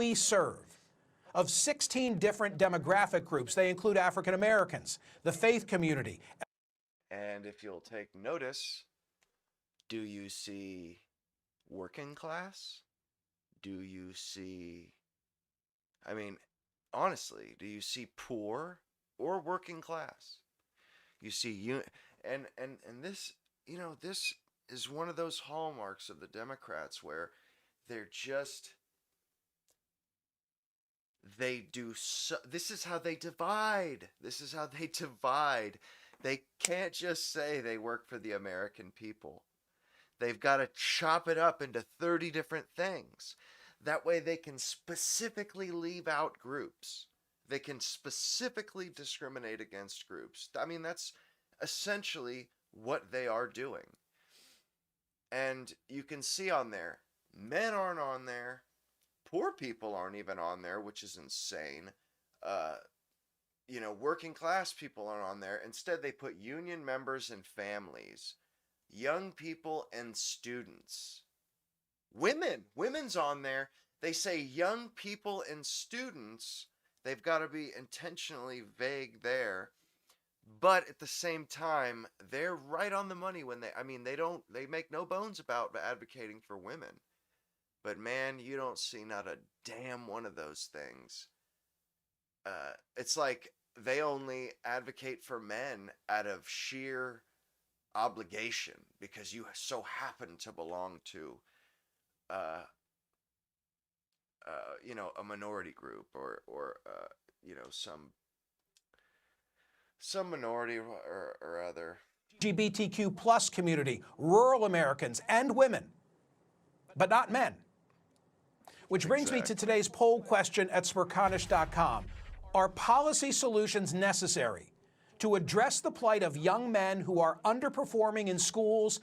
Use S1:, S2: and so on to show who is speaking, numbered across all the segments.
S1: we serve. Of 16 different demographic groups, they include African Americans, the faith community.
S2: And if you'll take notice, do you see working class? Do you see, I mean, honestly, do you see poor or working class? You see and this, this is one of those hallmarks of the Democrats where they're just they do so this is how they divide. This is how they divide. They can't just say they work for the American people. They've got to chop it up into 30 different things. That way they can specifically leave out groups. They can specifically discriminate against groups. I mean, that's essentially what they are doing. And you can see on there, men aren't on there. Poor people aren't even on there, which is insane. Uh, working class people aren't on there. Instead, they put union members and families, young people and students. Women's on there. They say young people and students. They've got to be intentionally vague there. But at the same time, they're right on the money when they make no bones about advocating for women. But man, you don't see not a damn one of those things. It's like they only advocate for men out of sheer obligation because you so happen to belong to a minority group or some minority or other.
S1: LGBTQ plus community, rural Americans, and women, but not men. Which brings me to today's poll question at Smerconish.com. Are policy solutions necessary to address the plight of young men who are underperforming in schools?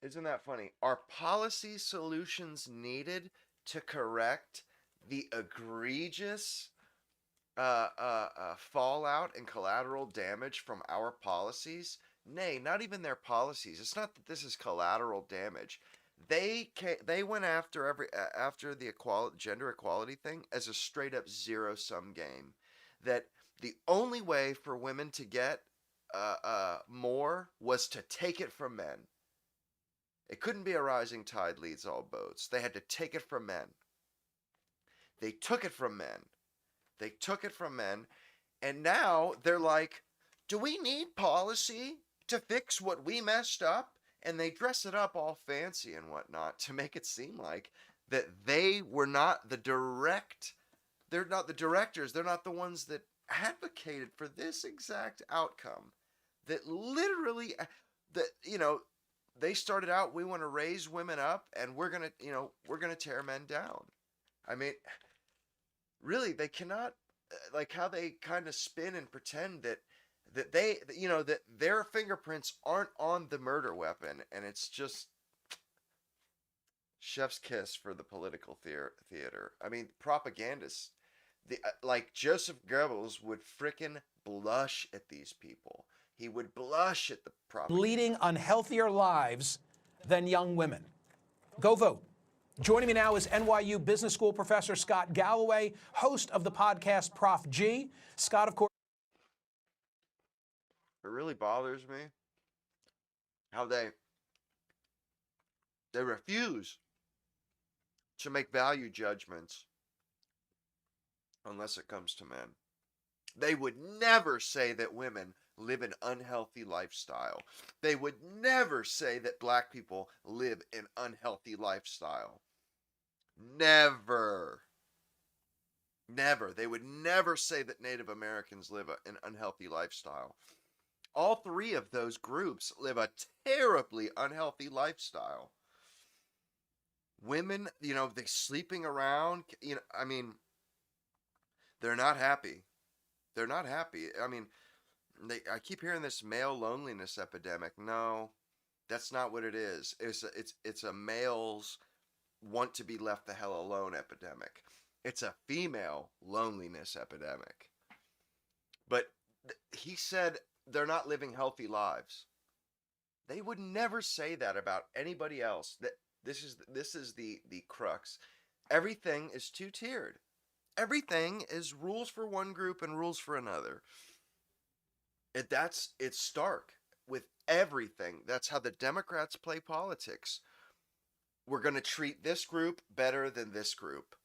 S2: Isn't that funny? Are policy solutions needed to correct the egregious fallout and collateral damage from our policies? Nay, not even their policies. It's not that this is collateral damage. They went after the gender equality thing as a straight up zero sum game. That the only way for women to get more was to take it from men. It couldn't be a rising tide leads all boats. They had to take it from men. They took it from men. They took it from men, and now they're like, do we need policy to fix what we messed up? And they dress it up all fancy and whatnot to make it seem like that they were not they're not the directors, they're not the ones that advocated for this exact outcome. That literally, they started out, we want to raise women up and we're going to tear men down. I mean, really, they cannot, like how they kind of spin and pretend that that their fingerprints aren't on the murder weapon, and it's just chef's kiss for the political theater. I mean, propagandists, like Joseph Goebbels would frickin' blush at these people. He would blush at the propaganda.
S1: Leading unhealthier lives than young women. Go vote. Joining me now is NYU Business School professor Scott Galloway, host of the podcast Prof G. Scott, of course.
S2: It really bothers me how they refuse to make value judgments unless it comes to men. They would never say that women live an unhealthy lifestyle. They would never say that black people live an unhealthy lifestyle. Never. Never. They would never say that Native Americans live an unhealthy lifestyle. All three of those groups live a terribly unhealthy lifestyle. Women, they're sleeping around, I mean, they're not happy. They're not happy. I mean, I keep hearing this male loneliness epidemic. No, that's not what it is. It's a males want to be left the hell alone epidemic. It's a female loneliness epidemic. But he said they're not living healthy lives. They would never say that about anybody else. That this is the crux. Everything is two-tiered. everything is rules for one group and rules for another. It's stark with everything. That's how the Democrats play politics. We're going to treat this group better than this group.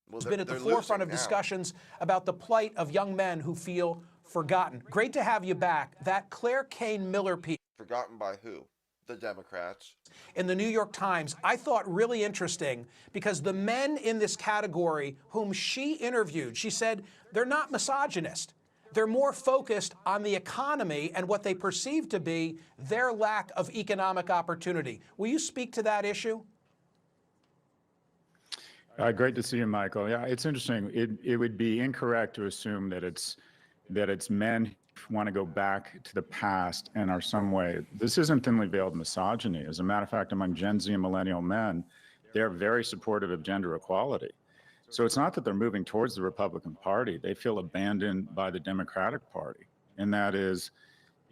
S2: Well,
S1: Has been at the
S2: they're
S1: forefront of
S2: losing now.
S1: discussions about the plight of young men who feel forgotten. Great to have you back. That Claire Kane Miller piece
S2: Forgotten by who? The Democrats.
S1: in the New York Times, I thought really interesting because the men in this category whom she interviewed, she said they're not misogynist. They're more focused on the economy and what they perceive to be their lack of economic opportunity. Will you speak to that issue?
S3: Great to see you, Michael. Yeah, it's interesting. It would be incorrect to assume that it's men who want to go back to the past and are some way. This isn't thinly veiled misogyny. As a matter of fact, among Gen Z and millennial men, they're very supportive of gender equality. So it's not that they're moving towards the Republican Party. They feel abandoned by the Democratic Party. And that is,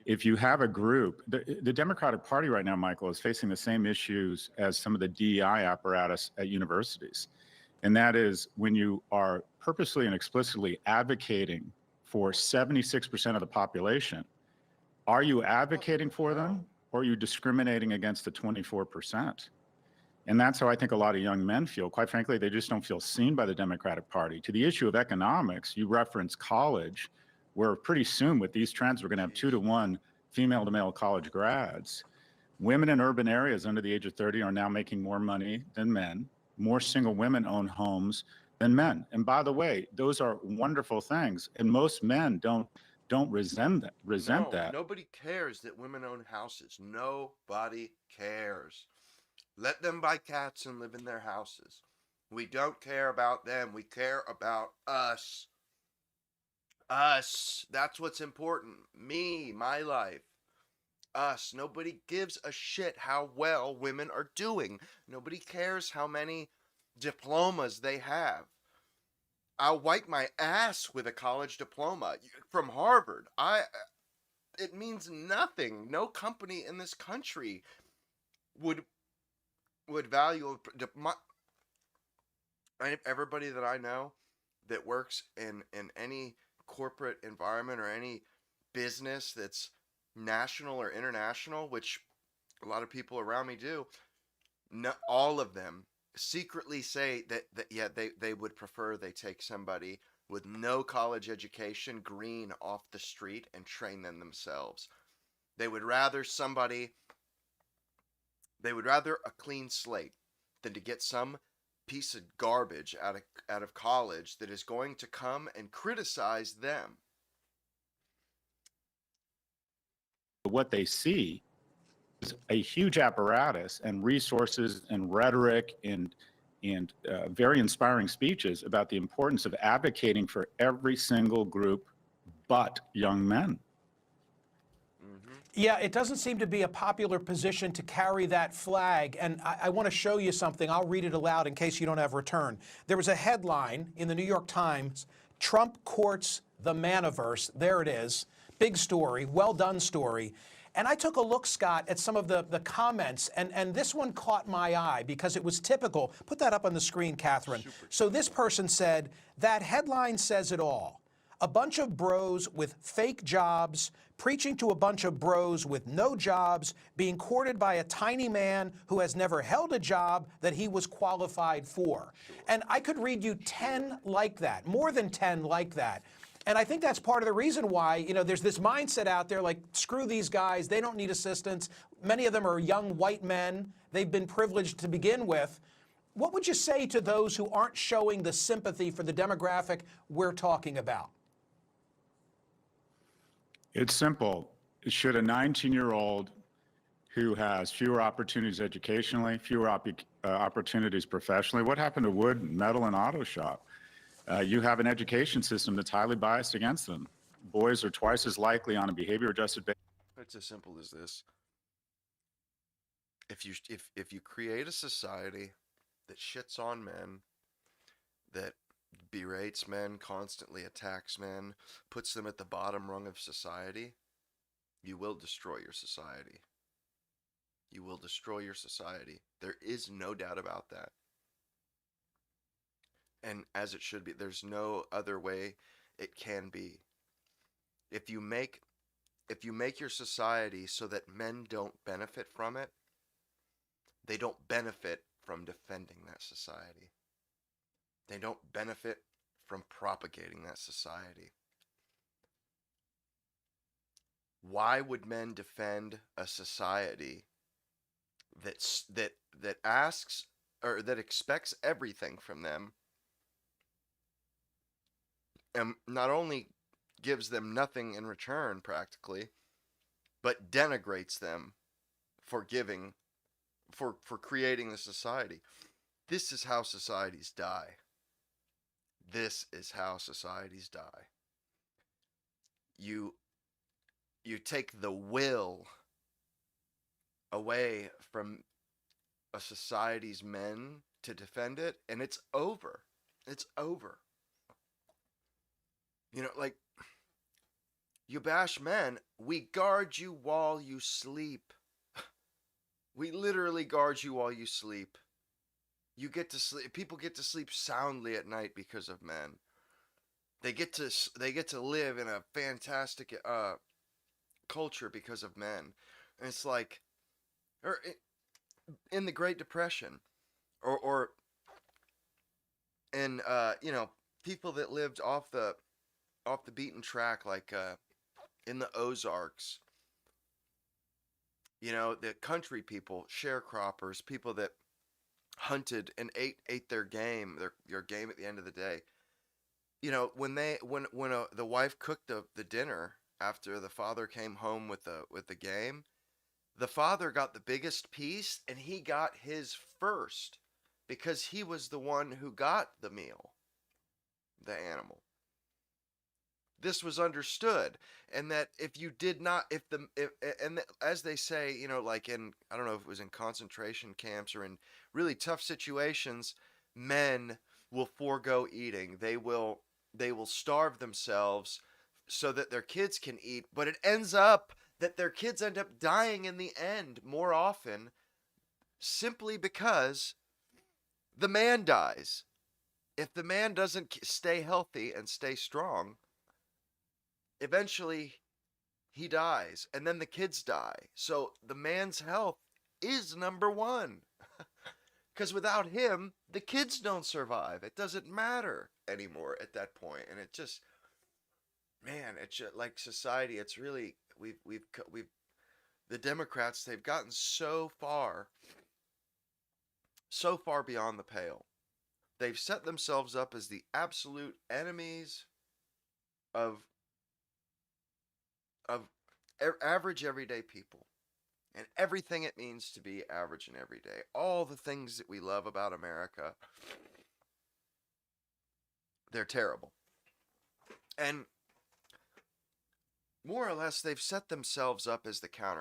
S3: if you have a group, the Democratic Party right now, Michael, is facing the same issues as some of the DEI apparatus at universities. And that is when you are purposely and explicitly advocating for 76% of the population, are you advocating for them or are you discriminating against the 24%? And that's how I think a lot of young men feel. Quite frankly, they just don't feel seen by the Democratic Party. To the issue of economics, you reference college, where pretty soon with these trends, we're going to have 2-to-1 female to male college grads. Women in urban areas under the age of 30 are now making more money than men. More single women own homes than men. And by the way, those are wonderful things. And most men don't resent that.
S2: Nobody cares that women own houses. Nobody cares. Let them buy cats and live in their houses. We don't care about them. We care about us. Us. That's what's important. Me, my life. Us. Nobody gives a shit how well women are doing. Nobody cares how many diplomas they have. I'll wipe my ass with a college diploma from Harvard. It means nothing. No company in this country would value everybody that I know that works in any corporate environment or any business that's national or international, which a lot of people around me do. Not all of them secretly say that yeah, they would prefer they take somebody with no college education, green, off the street, and train them themselves. They would rather a clean slate than to get some piece of garbage out of college that is going to come and criticize them.
S3: What they see is a huge apparatus and resources and rhetoric and very inspiring speeches about the importance of advocating for every single group but young men.
S1: Yeah, it doesn't seem to be a popular position to carry that flag. And I want to show you something. I'll read it aloud in case you don't have return. There was a headline in the New York Times, Trump courts the Maniverse. There it is. Big story, well done story. And I took a look, Scott, at some of the comments, and this one caught my eye because it was typical. Put that up on the screen, Catherine. So this person said, that headline says it all. A bunch of bros with fake jobs, preaching to a bunch of bros with no jobs, being courted by a tiny man who has never held a job that he was qualified for. And I could read you 10 like that, more than 10 like that. And I think that's part of the reason why, you know, there's this mindset out there like, screw these guys, they don't need assistance. Many of them are young white men. They've been privileged to begin with. What would you say to those who aren't showing the sympathy for the demographic we're talking about?
S3: It's simple. Should a 19-year-old who has fewer opportunities educationally, fewer opportunities professionally, what happened to wood, metal, and auto shop? You have an education system that's highly biased against them. Boys are twice as likely on a behavior-adjusted basis.
S2: It's as simple as this. If you create a society that shits on men, that berates men, constantly attacks men, puts them at the bottom rung of society, you will destroy your society. You will destroy your society. There is no doubt about that. and as it should be. There's no other way it can be. If you make your society so that men don't benefit from it, they don't benefit from defending that society. They don't benefit from propagating that society. Why would men defend a society that asks or that expects everything from them, and not only gives them nothing in return practically, but denigrates them for giving, for creating the society? This is how societies die. This is how societies die. You take the will away from a society's men to defend it, and it's over. It's over. You know, like, you bash men, we guard you while you sleep. We literally guard you while you sleep. You get to sleep. People get to sleep soundly at night because of men. They get to live in a fantastic culture because of men. And it's like, or in the Great Depression, or in people that lived off the beaten track, like in the Ozarks. You know, the country people, sharecroppers, people that hunted and ate their game, their game at the end of the day. You know, when the wife cooked the dinner after the father came home with the game, the father got the biggest piece, and he got his first because he was the one who got the meal, the animal. This was understood, and that if you did not, as they say, you know, like in, I don't know if it was in concentration camps or in really tough situations, men will forego eating. They will starve themselves so that their kids can eat, but it ends up that their kids end up dying in the end more often, simply because the man dies. If the man doesn't stay healthy and stay strong, eventually he dies, and then the kids die. So the man's health is number one. Because without him, the kids don't survive. It doesn't matter anymore at that point. And it just, man, it's just, like society, it's really, we've the Democrats, they've gotten so far beyond the pale. They've set themselves up as the absolute enemies of average everyday people, and everything it means to be average and everyday. All the things that we love about America, they're terrible. And more or less, they've set themselves up as the counterculture.